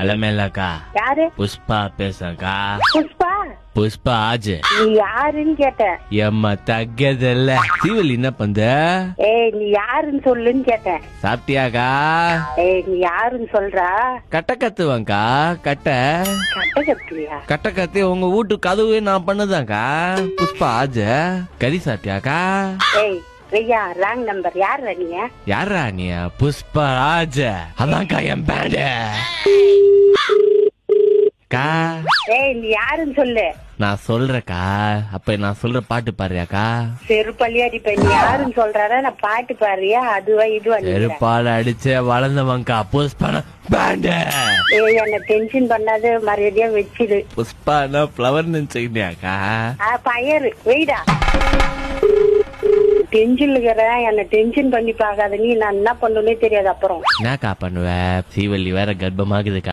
அலமேலாக்கா, யாரு? புஷ்பா பேசக்கா. புஷ்பா? புஷ்பா ஆஜ். நீ யாருன்னு கேட்டேன். எம்மா தగ్గதில்ல. சீவல் என்ன பண்ற? ஏய், நீ யாருன்னு சொல்லுன்னு கேட்டேன். சாப்பிட்டியாக்கா? ஏய், நீ யாருன்னு சொல்றா? கட்ட கத்துவாங்கக்கா. கட்ட கட்ட கத்துவியா? கட்ட கத்து உங்க வீட்டு கதவு நான் பண்ணதாக்கா. புஷ்பா ஆஜ். கறி சாப்பிட்டியாக்கா? ஏய் ஐயா, ராங் நம்பர். யாரு நீ? யாரா நீ? புஷ்பா ஆஜ். அதான்க்கா என் பேண்டு. கா, ஏய், நீ யாருன்னு சொல்லு. நான் சொல்றேக்கா. அப்ப நான் சொல்ற பாட்டு பாடுறியாக்கா? செருப்பள்ளியாடி இப்ப நீ யாருன்னு சொல்றாரா? நான் பாட்டு பாடுறியா? அதுவா இதுவா? செருப்பால அடிச்ச வளர்ந்தவங்கக்கா. புஷ்பா பேண்டு. ஏய், என்ன டென்ஷன் பண்ணாத, மரியாதையா வச்சிடு. புஷ்பானா பிளவர் நினைச்சுக்கிட்டியாக்கா? பயரு வெயிடா. டென்ஷன் இருக்கிறேன், என்ன டென்ஷன் பண்ணி பாக்காத. நீ நான் என்ன பண்ணுனே தெரியாது. அப்புறம் என்னக்கா பண்ணுவ? சீவல்லி வேற கர்ப்பமாகுதுக்கா.